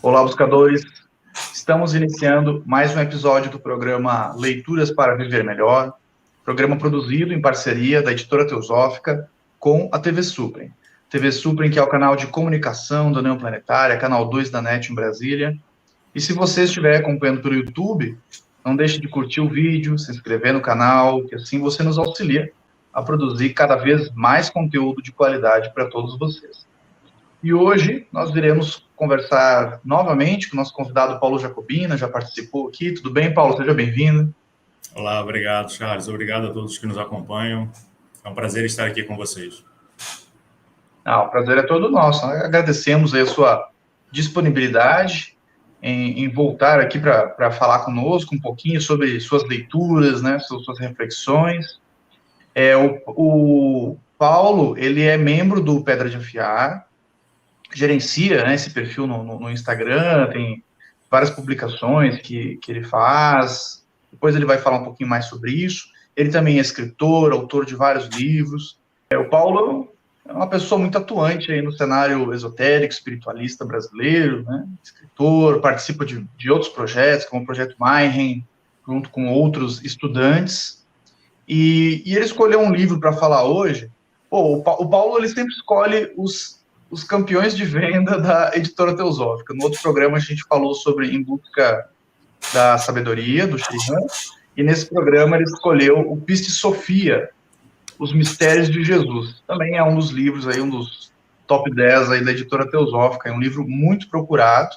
Olá, buscadores! Estamos iniciando mais um episódio do programa Leituras para Viver Melhor, programa produzido em parceria da Editora Teosófica com a TV Suprem. TV Suprem, que é o canal de comunicação da União Planetária, canal 2 da NET em Brasília. E se você estiver acompanhando pelo YouTube, não deixe de curtir o vídeo, se inscrever no canal, que assim você nos auxilia a produzir cada vez mais conteúdo de qualidade para todos vocês. E hoje nós iremos conversar novamente com o nosso convidado Paulo Jacobina, já participou aqui. Tudo bem, Paulo? Seja bem-vindo. Olá, obrigado, Charles. Obrigado a todos que nos acompanham. É um prazer estar aqui com vocês. O prazer é todo nosso. Nós agradecemos aí a sua disponibilidade em voltar aqui para falar conosco um pouquinho sobre suas leituras, né, suas reflexões. O Paulo, ele é membro do Pedra de Afiar, gerencia, né, esse perfil no Instagram, tem várias publicações que ele faz. Depois ele vai falar um pouquinho mais sobre isso. Ele também é escritor, autor de vários livros. O Paulo é uma pessoa muito atuante aí no cenário esotérico, espiritualista brasileiro, né? Escritor, participa de outros projetos, como o Projeto Mayhem, junto com outros estudantes. E ele escolheu um livro para falar hoje. O Paulo, ele sempre escolhe os campeões de venda da Editora Teosófica. No outro programa a gente falou sobre Em Busca da Sabedoria, do Srihan, e nesse programa ele escolheu o Piste Sofia, Os Mistérios de Jesus. Também é um dos livros, aí, um dos top 10 aí da Editora Teosófica, é um livro muito procurado.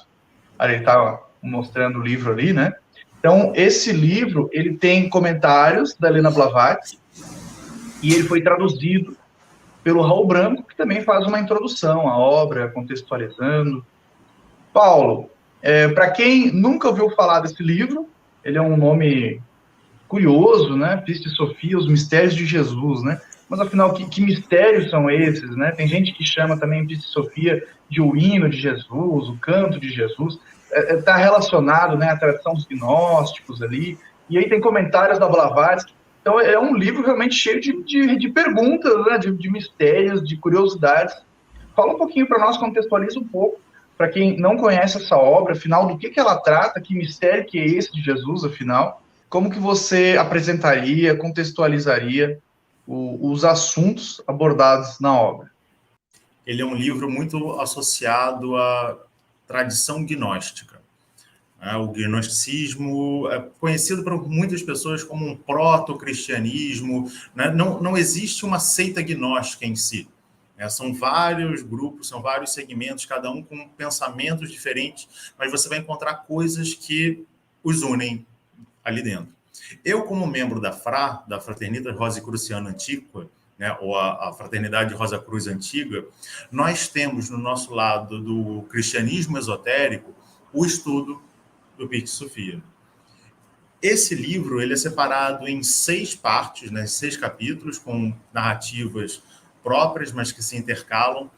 Ele está mostrando o livro ali, né? Então, esse livro, ele tem comentários da Helena Blavatsky, e ele foi traduzido pelo Raul Branco, que também faz uma introdução à obra, contextualizando. Paulo, para quem nunca ouviu falar desse livro, ele é um nome curioso, né? Piste Sofia, Os Mistérios de Jesus, né? Mas, afinal, que mistérios são esses, né? Tem gente que chama também Piste Sofia de o hino de Jesus, o canto de Jesus. Está relacionado, né, à tradição dos gnósticos ali. E aí tem comentários da Blavatsky. Então, é um livro realmente cheio de perguntas, né, de mistérios, de curiosidades. Fala um pouquinho para nós, contextualiza um pouco, para quem não conhece essa obra, afinal, do que ela trata, que mistério que é esse de Jesus, afinal. Como que você apresentaria, contextualizaria os assuntos abordados na obra? Ele é um livro muito associado à tradição gnóstica. O gnosticismo é conhecido por muitas pessoas como um proto-cristianismo. Não existe uma seita gnóstica em si. São vários grupos, são vários segmentos, cada um com pensamentos diferentes, mas você vai encontrar coisas que os unem ali dentro. Eu, como membro da FRA, da Fraternidade Rosicruciana Antiqua, né, ou a Fraternidade Rosa Cruz Antiga, nós temos no nosso lado do cristianismo esotérico o estudo do Piste Sofia. Esse livro ele é separado em 6 partes, né, 6 capítulos, com narrativas próprias, mas que se intercalam,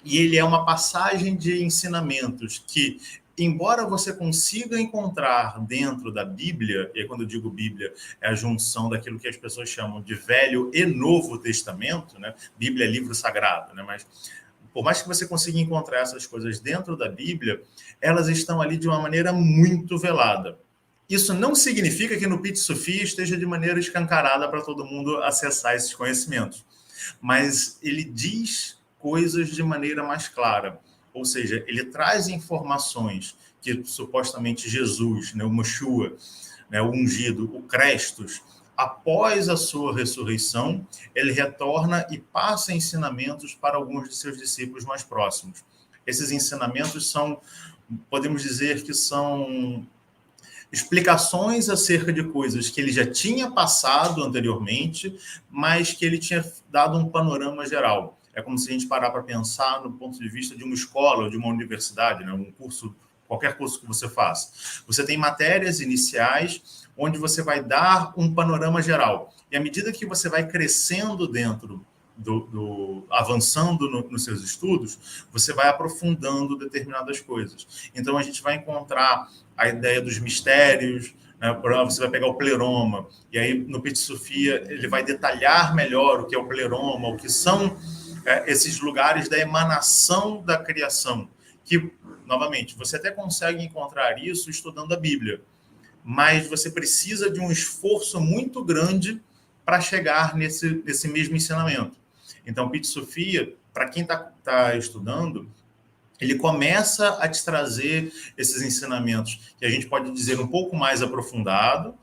e ele é uma passagem de ensinamentos que, embora você consiga encontrar dentro da Bíblia, e quando eu digo Bíblia, é a junção daquilo que as pessoas chamam de Velho e Novo Testamento, né? Bíblia é livro sagrado, né? Mas por mais que você consiga encontrar essas coisas dentro da Bíblia, elas estão ali de uma maneira muito velada. Isso não significa que no Piste Sofia esteja de maneira escancarada para todo mundo acessar esses conhecimentos, mas ele diz coisas de maneira mais clara. Ou seja, ele traz informações que supostamente Jesus, né, o Meshua, né, o ungido, o Crestos, após a sua ressurreição, ele retorna e passa ensinamentos para alguns de seus discípulos mais próximos. Esses ensinamentos são, podemos dizer que são explicações acerca de coisas que ele já tinha passado anteriormente, mas que ele tinha dado um panorama geral. É como se a gente parar para pensar no ponto de vista de uma escola ou de uma universidade, né? Um curso, qualquer curso que você faça. Você tem matérias iniciais onde você vai dar um panorama geral. E à medida que você vai crescendo dentro avançando nos seus estudos, você vai aprofundando determinadas coisas. Então, a gente vai encontrar a ideia dos mistérios, né? Você vai pegar o pleroma, e aí no Piste Sofia ele vai detalhar melhor o que é o pleroma, o que são esses lugares da emanação da criação, que novamente, você até consegue encontrar isso estudando a Bíblia, mas você precisa de um esforço muito grande para chegar nesse mesmo ensinamento. Então, Pete Sofia, para quem está estudando, ele começa a te trazer esses ensinamentos que a gente pode dizer um pouco mais aprofundado,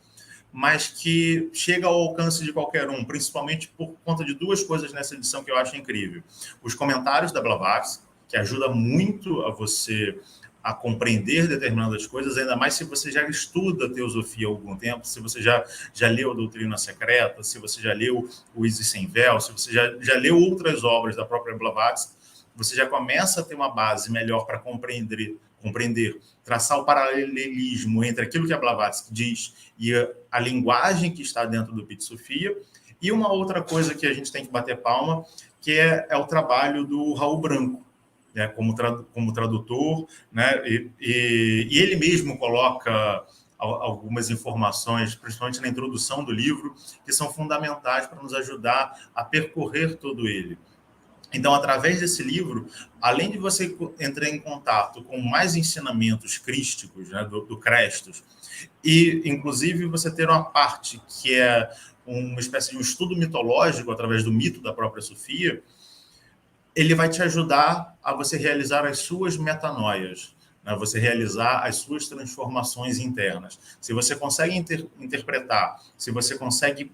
mas que chega ao alcance de qualquer um, principalmente por conta de duas coisas nessa edição que eu acho incrível. Os comentários da Blavatsky, que ajuda muito a você a compreender determinadas coisas, ainda mais se você já estuda teosofia há algum tempo, se você já leu a Doutrina Secreta, se você já leu o Isis Sem Véu, se você já leu outras obras da própria Blavatsky, você já começa a ter uma base melhor para compreender, traçar o paralelismo entre aquilo que a Blavatsky diz e a linguagem que está dentro do Pete Sofia. E uma outra coisa que a gente tem que bater palma, que é o trabalho do Raul Branco, né, como tradutor, né, e ele mesmo coloca algumas informações, principalmente na introdução do livro, que são fundamentais para nos ajudar a percorrer todo ele. Então, através desse livro, além de você entrar em contato com mais ensinamentos crísticos, né, do Crestos, e, inclusive, você ter uma parte que é uma espécie de um estudo mitológico através do mito da própria Sofia, ele vai te ajudar a você realizar as suas metanoias, né, você realizar as suas transformações internas. Se você consegue interpretar, se você consegue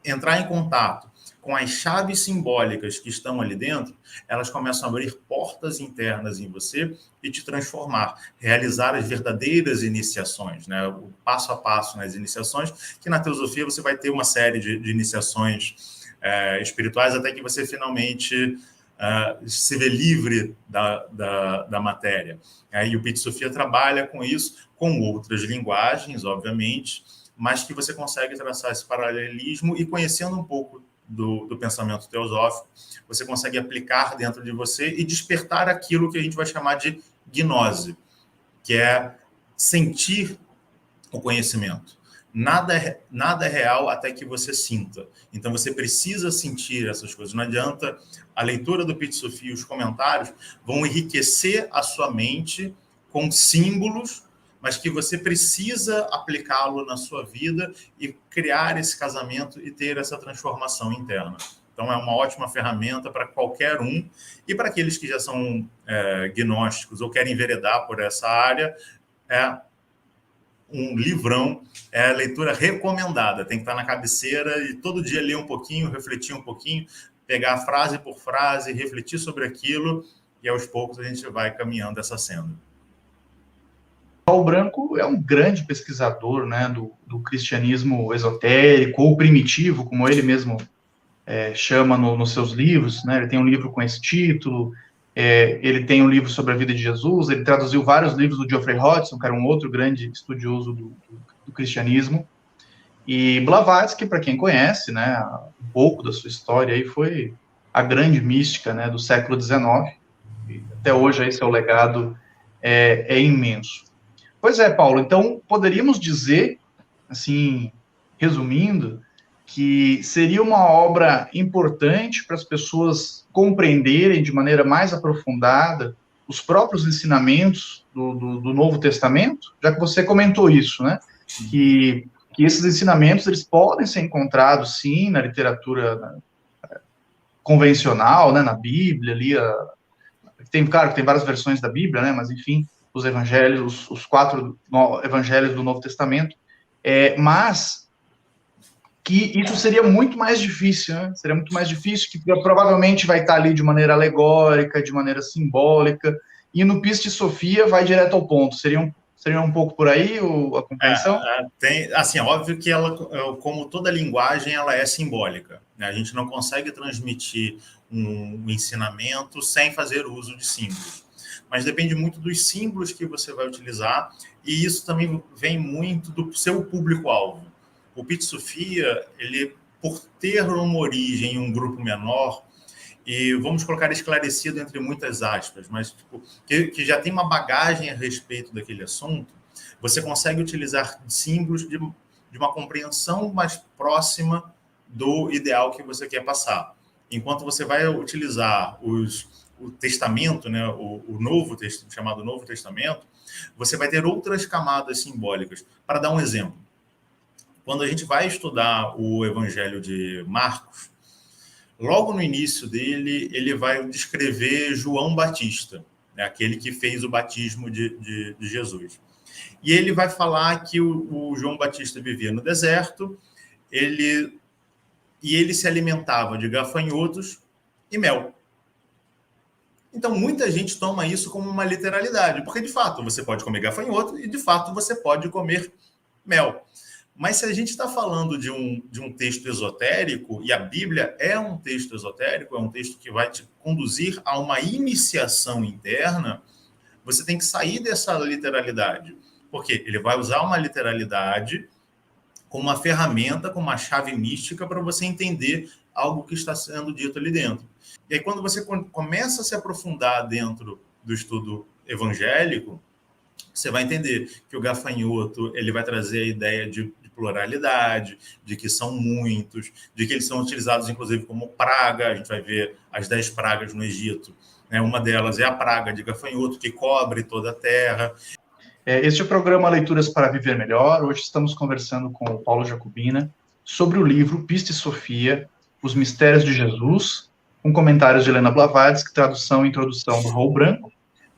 entrar em contato com as chaves simbólicas que estão ali dentro, elas começam a abrir portas internas em você e te transformar, realizar as verdadeiras iniciações, né? O passo a passo nas iniciações, que na teosofia você vai ter uma série de iniciações espirituais até que você finalmente se vê livre da matéria. E o Pete Sofia trabalha com isso, com outras linguagens, obviamente, mas que você consegue traçar esse paralelismo e, conhecendo um pouco do pensamento teosófico, você consegue aplicar dentro de você e despertar aquilo que a gente vai chamar de gnose, que é sentir o conhecimento. Nada é real até que você sinta. Então, você precisa sentir essas coisas. Não adianta. A leitura do Pete Sofia e os comentários vão enriquecer a sua mente com símbolos, mas que você precisa aplicá-lo na sua vida e criar esse casamento e ter essa transformação interna. Então, é uma ótima ferramenta para qualquer um, e para aqueles que já são gnósticos ou querem enveredar por essa área, é um livrão, é a leitura recomendada, tem que estar na cabeceira e todo dia ler um pouquinho, refletir um pouquinho, pegar frase por frase, refletir sobre aquilo, e aos poucos a gente vai caminhando essa senda. Raul Branco é um grande pesquisador, né, do cristianismo esotérico ou primitivo, como ele mesmo chama nos seus livros, né? Ele tem um livro com esse título, ele tem um livro sobre a vida de Jesus, ele traduziu vários livros do Geoffrey Hodgson, que era um outro grande estudioso do cristianismo, e Blavatsky, para quem conhece, né, um pouco da sua história, aí foi a grande mística, né, do século XIX, e até hoje aí seu legado é imenso. Pois é, Paulo, então poderíamos dizer, assim, resumindo, que seria uma obra importante para as pessoas compreenderem de maneira mais aprofundada os próprios ensinamentos do Novo Testamento, já que você comentou isso, né? Que esses ensinamentos eles podem ser encontrados, sim, na literatura convencional, né? Na Bíblia, ali, claro que tem várias versões da Bíblia, né? Mas, enfim, os evangelhos, os 4 evangelhos do Novo Testamento, mas que isso seria muito mais difícil, né? Seria muito mais difícil, que provavelmente vai estar ali de maneira alegórica, de maneira simbólica, e no Piste Sofia vai direto ao ponto. Seria um pouco por aí a compreensão? Tem, assim, óbvio que ela, como toda linguagem, ela é simbólica, né? A gente não consegue transmitir um ensinamento sem fazer uso de símbolos. Mas depende muito dos símbolos que você vai utilizar, e isso também vem muito do seu público-alvo. O Pete Sofia, ele, por ter uma origem em um grupo menor, e vamos colocar esclarecido entre muitas aspas, mas tipo, que já tem uma bagagem a respeito daquele assunto, você consegue utilizar símbolos de uma compreensão mais próxima do ideal que você quer passar. Enquanto você vai utilizar os o Testamento, né, o Novo Testamento, chamado Novo Testamento, você vai ter outras camadas simbólicas. Para dar um exemplo, quando a gente vai estudar o Evangelho de Marcos, logo no início dele, ele vai descrever João Batista, né, aquele que fez o batismo de Jesus. E ele vai falar que o João Batista vivia no deserto, ele se alimentava de gafanhotos e mel. Então, muita gente toma isso como uma literalidade, porque, de fato, você pode comer gafanhoto e, de fato, você pode comer mel. Mas se a gente está falando de um texto esotérico, e a Bíblia é um texto esotérico, é um texto que vai te conduzir a uma iniciação interna, você tem que sair dessa literalidade. Porque ele vai usar uma literalidade como uma ferramenta, como uma chave mística para você entender algo que está sendo dito ali dentro. E aí, quando você começa a se aprofundar dentro do estudo evangélico, você vai entender que o gafanhoto ele vai trazer a ideia de pluralidade, de que são muitos, de que eles são utilizados, inclusive, como praga. A gente vai ver as 10 pragas no Egito. Né? Uma delas é a praga de gafanhoto, que cobre toda a terra. Este é o programa Leituras para Viver Melhor. Hoje estamos conversando com o Paulo Jacobina sobre o livro Pista e Sofia, Os Mistérios de Jesus, com comentários de Helena Blavatsky, tradução e introdução do Raul Branco,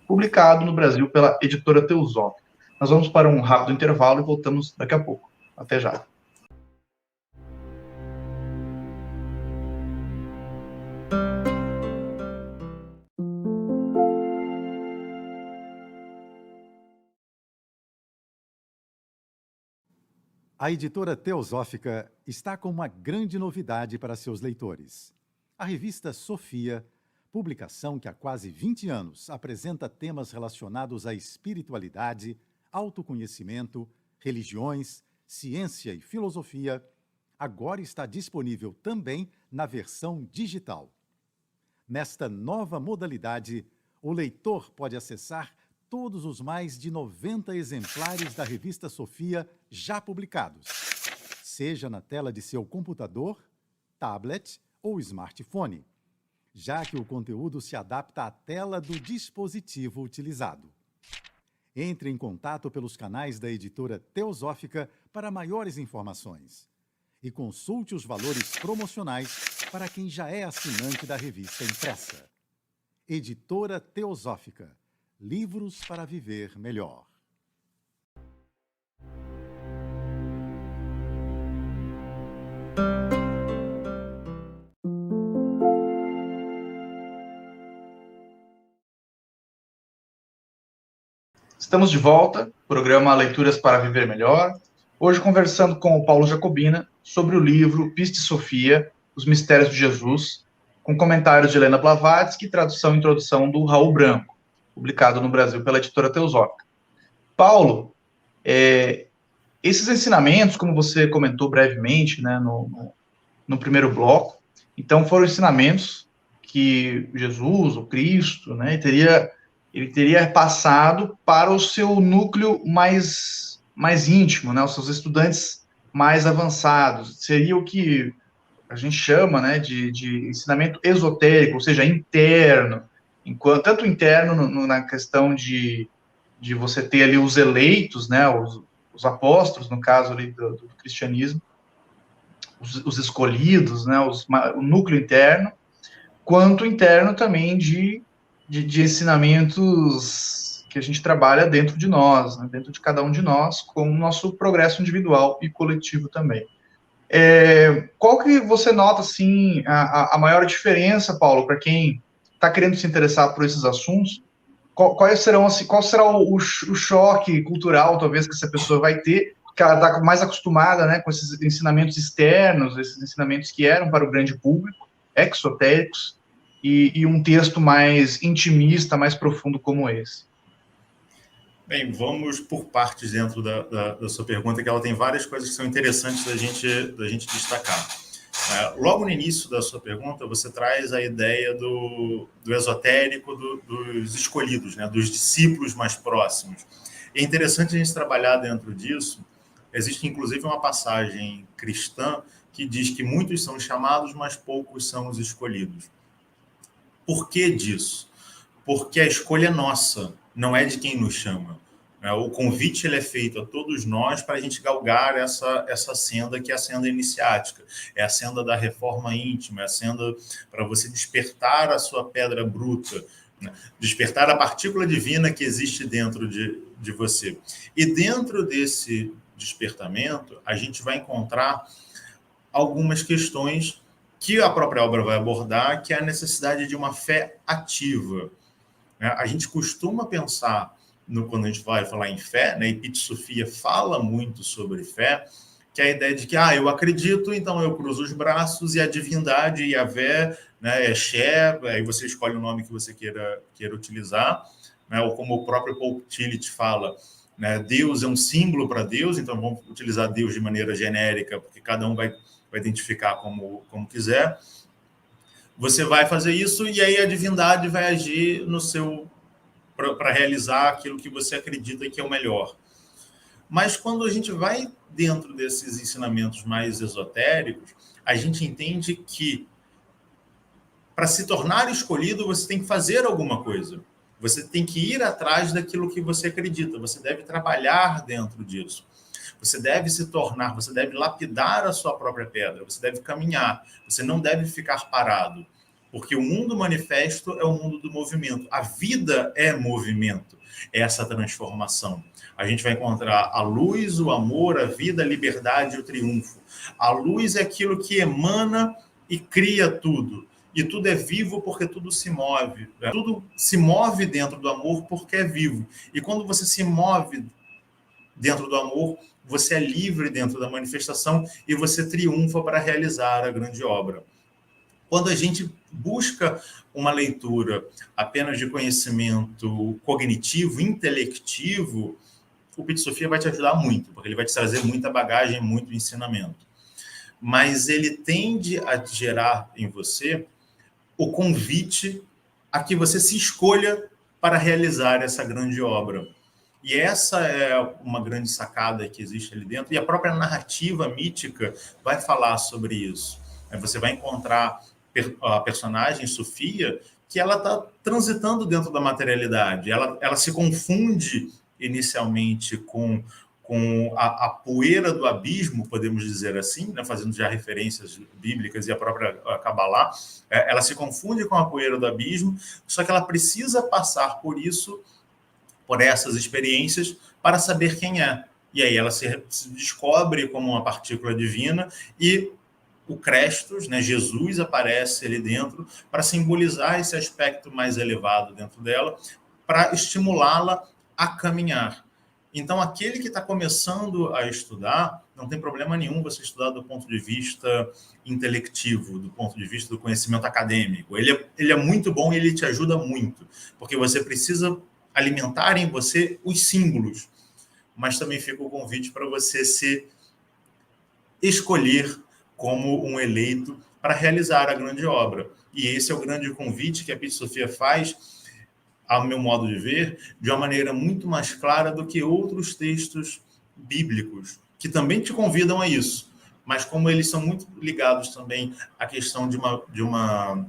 publicado no Brasil pela editora Teosófica. Nós vamos para um rápido intervalo e voltamos daqui a pouco. Até já. A editora Teosófica está com uma grande novidade para seus leitores. A revista Sofia, publicação que há quase 20 anos apresenta temas relacionados à espiritualidade, autoconhecimento, religiões, ciência e filosofia, agora está disponível também na versão digital. Nesta nova modalidade, o leitor pode acessar todos os mais de 90 exemplares da revista Sofia já publicados, seja na tela de seu computador, tablet ou smartphone, já que o conteúdo se adapta à tela do dispositivo utilizado. Entre em contato pelos canais da editora Teosófica para maiores informações e consulte os valores promocionais para quem já é assinante da revista impressa. Editora Teosófica. Livros para viver melhor. Estamos de volta, programa Leituras para Viver Melhor. Hoje conversando com o Paulo Jacobina sobre o livro Pista e Sofia, Os Mistérios de Jesus, com comentários de Helena Blavatsky, tradução e introdução do Raul Branco, publicado no Brasil pela editora Teosófica. Paulo, esses ensinamentos, como você comentou brevemente, né, no primeiro bloco, então foram ensinamentos que Jesus, o Cristo, né, ele teria passado para o seu núcleo mais íntimo, né, os seus estudantes mais avançados. Seria o que a gente chama, né, de ensinamento esotérico, ou seja, interno, tanto interno na questão de você ter ali os eleitos, né, os apóstolos, no caso ali do cristianismo, os escolhidos, né, o núcleo interno, quanto interno também de ensinamentos que a gente trabalha dentro de nós, né, dentro de cada um de nós, com o nosso progresso individual e coletivo também. Qual que você nota, assim, a maior diferença, Paulo, para quem está querendo se interessar por esses assuntos? Qual será o choque cultural, talvez, que essa pessoa vai ter, que ela está mais acostumada, né, com esses ensinamentos externos, esses ensinamentos que eram para o grande público, exotéricos, e um texto mais intimista, mais profundo como esse? Bem, vamos por partes dentro da sua pergunta, que ela tem várias coisas que são interessantes da gente destacar. Logo no início da sua pergunta, você traz a ideia do esotérico dos escolhidos, né, dos discípulos mais próximos. É interessante a gente trabalhar dentro disso. Existe, inclusive, uma passagem cristã que diz que muitos são chamados, mas poucos são os escolhidos. Por que disso? porque a escolha é nossa, não é de quem nos chama. O convite ele é feito a todos nós para a gente galgar essa senda que é a senda iniciática, é a senda da reforma íntima, é a senda para você despertar a sua pedra bruta, né? Despertar a partícula divina que existe dentro de você. E dentro desse despertamento, a gente vai encontrar algumas questões que a própria obra vai abordar, que é a necessidade de uma fé ativa. A gente costuma pensar, quando a gente vai falar em fé, né, e Pete Sofia fala muito sobre fé, que é a ideia de que eu acredito, então eu cruzo os braços e a divindade, Yahvé, né, é Shé, aí você escolhe o nome que você queira utilizar, né, ou como o próprio Paul Tillich fala, né, Deus é um símbolo para Deus, então vamos utilizar Deus de maneira genérica, porque cada um vai identificar como quiser. Você vai fazer isso e aí a divindade vai agir no seu para realizar aquilo que você acredita que é o melhor. Mas quando a gente vai dentro desses ensinamentos mais esotéricos, a gente entende que para se tornar escolhido, você tem que fazer alguma coisa. Você tem que ir atrás daquilo que você acredita. Você deve trabalhar dentro disso. Você deve se tornar, você deve lapidar a sua própria pedra. Você deve caminhar. Você não deve ficar parado. Porque o mundo manifesto é o mundo do movimento. A vida é movimento. É essa transformação. A gente vai encontrar a luz, o amor, a vida, a liberdade e o triunfo. A luz é aquilo que emana e cria tudo. E tudo é vivo porque tudo se move. Tudo se move dentro do amor porque é vivo. E quando você se move dentro do amor, você é livre dentro da manifestação e você triunfa para realizar a grande obra. Quando a gente busca uma leitura apenas de conhecimento cognitivo, intelectivo, o Pete Sofia vai te ajudar muito, porque ele vai te trazer muita bagagem, muito ensinamento. Mas ele tende a gerar em você o convite a que você se escolha para realizar essa grande obra. E essa é uma grande sacada que existe ali dentro, e a própria narrativa mítica vai falar sobre isso. Você vai encontrar a personagem Sofia, que ela está transitando dentro da materialidade, ela se confunde inicialmente com a poeira do abismo, podemos dizer assim, né, fazendo já referências bíblicas e a própria Kabbalah, ela se confunde com a poeira do abismo, só que ela precisa passar por isso, por essas experiências, para saber quem é. E aí ela se descobre como uma partícula divina e o Crestos, né, Jesus, aparece ali dentro para simbolizar esse aspecto mais elevado dentro dela, para estimulá-la a caminhar. Então, aquele que está começando a estudar, não tem problema nenhum você estudar do ponto de vista intelectivo, do ponto de vista do conhecimento acadêmico. Ele é muito bom e ele te ajuda muito, porque você precisa alimentar em você os símbolos, mas também fica o convite para você se escolher como um eleito para realizar a grande obra. E esse é o grande convite que a Pete Sofia faz, ao meu modo de ver, de uma maneira muito mais clara do que outros textos bíblicos, que também te convidam a isso, mas como eles são muito ligados também à questão de uma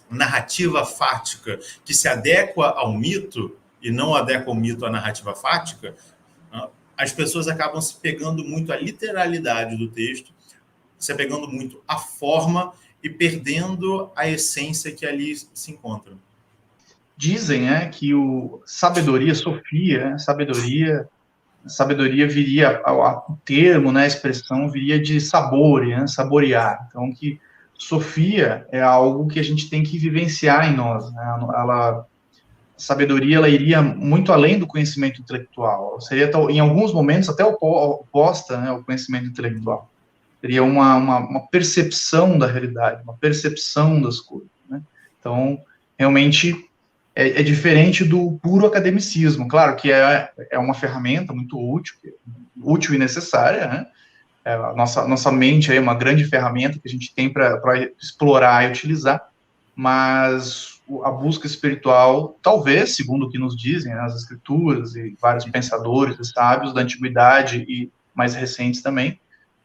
narrativa fática que se adequa ao mito e não adequa o mito à narrativa fática, as pessoas acabam se pegando muito à literalidade do texto, se pegando muito à forma e perdendo a essência que ali se encontra. Dizem, né, que sabedoria, Sofia, sabedoria viria, o termo, né, a expressão viria de sabor, né, saborear. Então, que Sofia é algo que a gente tem que vivenciar em nós, né? A sabedoria, ela iria muito além do conhecimento intelectual. Seria, em alguns momentos, até oposta, né, ao conhecimento intelectual. Seria uma percepção da realidade, uma percepção das coisas, né? Então, realmente, é diferente do puro academicismo. Claro que é uma ferramenta muito útil e necessária, né? A nossa mente é uma grande ferramenta que a gente tem para explorar e utilizar, mas a busca espiritual, talvez, segundo o que nos dizem, né, as escrituras e vários pensadores e sábios da antiguidade e mais recentes também,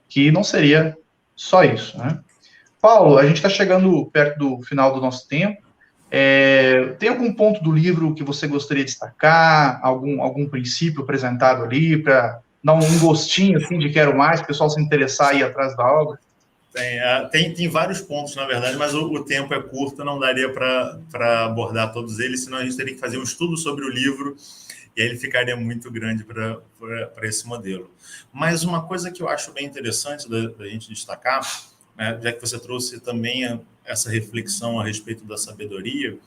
que não seria só isso, né? Paulo, a gente está chegando perto do final do nosso tempo. Tem algum ponto do livro que você gostaria de destacar? Algum princípio apresentado ali para dar um gostinho assim, de quero mais, o pessoal se interessar e ir atrás da obra? Tem vários pontos, na verdade, mas o tempo é curto, não daria para abordar todos eles, senão a gente teria que fazer um estudo sobre o livro e aí ele ficaria muito grande para esse modelo. Mas uma coisa que eu acho bem interessante da gente destacar, né, já que você trouxe também essa reflexão a respeito da sabedoria,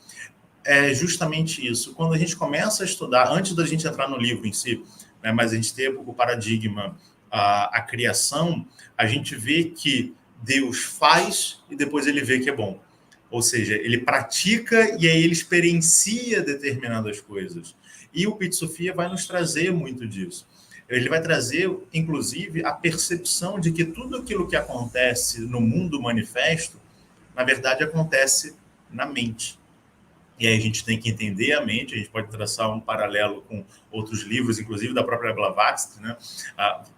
é justamente isso. Quando a gente começa a estudar, antes da gente entrar no livro em si, né, mas a gente ter o paradigma, a criação, a gente vê que Deus faz e depois ele vê que é bom. Ou seja, ele pratica e aí ele experiencia determinadas coisas. E o Pit Sophia vai nos trazer muito disso. Ele vai trazer, inclusive, a percepção de que tudo aquilo que acontece no mundo manifesto, na verdade, acontece na mente. E aí a gente tem que entender a mente, a gente pode traçar um paralelo com outros livros, inclusive da própria Blavatsky, né?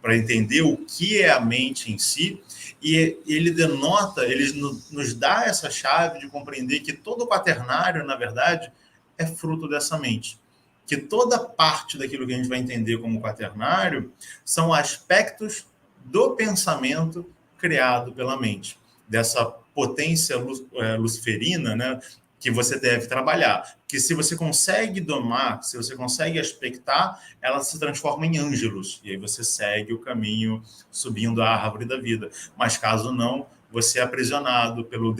Para entender o que é a mente em si. E ele denota, ele nos dá essa chave de compreender que todo o quaternário, na verdade, é fruto dessa mente. Que toda parte daquilo que a gente vai entender como quaternário são aspectos do pensamento criado pela mente, dessa potência luciferina, né, que você deve trabalhar. Que se você consegue domar, se você consegue aspectar, ela se transforma em ângelos. E aí você segue o caminho subindo a árvore da vida. Mas caso não, você é aprisionado pelo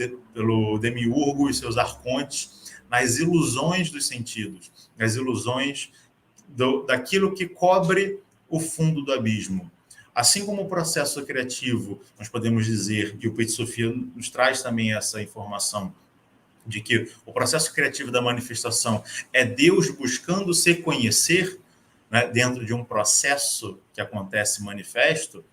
demiurgo e seus arcontes nas ilusões dos sentidos, nas ilusões daquilo que cobre o fundo do abismo. Assim como o processo criativo, nós podemos dizer, e o Pit Sophia nos traz também essa informação, de que o processo criativo da manifestação é Deus buscando se conhecer, né, dentro de um processo que acontece manifesto.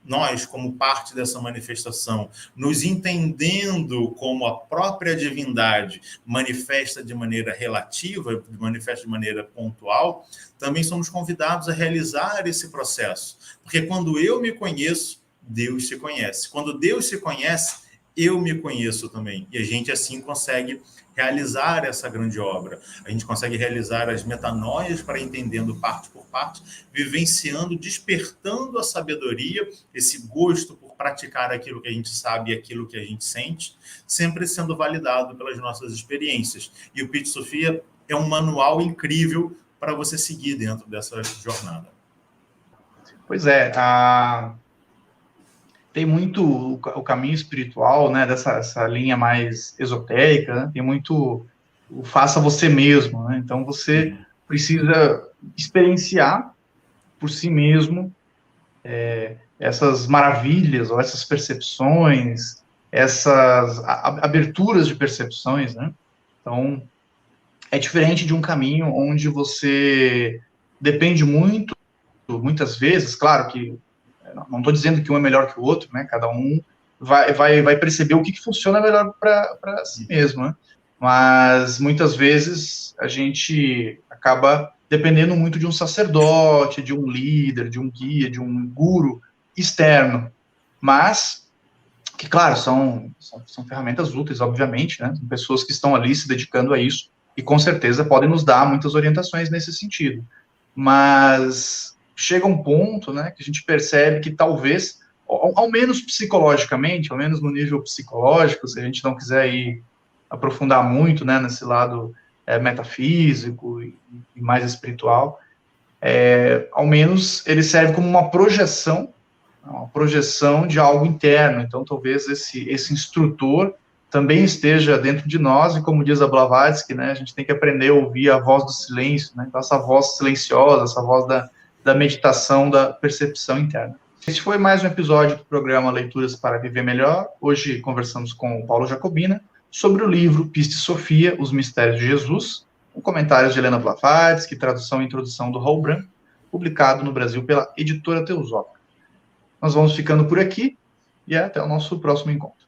Nós, como parte dessa manifestação, nos entendendo como a própria divindade manifesta de maneira relativa, manifesta de maneira pontual, também somos convidados a realizar esse processo. Porque quando eu me conheço, Deus se conhece. Quando Deus se conhece, eu me conheço também. E a gente, assim, consegue realizar essa grande obra. A gente consegue realizar as metanoias para entendendo parte por parte, vivenciando, despertando a sabedoria, esse gosto por praticar aquilo que a gente sabe e aquilo que a gente sente, sempre sendo validado pelas nossas experiências. E o Pit Sophia é um manual incrível para você seguir dentro dessa jornada. Pois é, tem muito o caminho espiritual, né, essa linha mais esotérica, né, tem muito o faça você mesmo, né, então você precisa experienciar por si mesmo essas maravilhas, ou essas percepções, essas aberturas de percepções, né, então é diferente de um caminho onde você depende muito, muitas vezes, claro que não estou dizendo que um é melhor que o outro, né? Cada um vai perceber o que funciona melhor para si mesmo, né? Mas muitas vezes a gente acaba dependendo muito de um sacerdote, de um líder, de um guia, de um guru externo. Mas que, claro, são ferramentas úteis, obviamente, né? São pessoas que estão ali se dedicando a isso e com certeza podem nos dar muitas orientações nesse sentido. Mas chega um ponto, né, que a gente percebe que talvez, ao menos psicologicamente, ao menos no nível psicológico, se a gente não quiser ir aprofundar muito, né, nesse lado metafísico e mais espiritual, ao menos ele serve como uma projeção de algo interno. Então, talvez esse instrutor também esteja dentro de nós, e como diz a Blavatsky, né, a gente tem que aprender a ouvir a voz do silêncio, né, então essa voz silenciosa, essa voz da meditação, da percepção interna. Esse foi mais um episódio do programa Leituras para Viver Melhor. Hoje conversamos com o Paulo Jacobina sobre o livro Pit Sophia, Os Mistérios de Jesus, com comentários de Helena Blavatsky, tradução e introdução do Raul Branco, publicado no Brasil pela Editora Teosófica. Nós vamos ficando por aqui e até o nosso próximo encontro.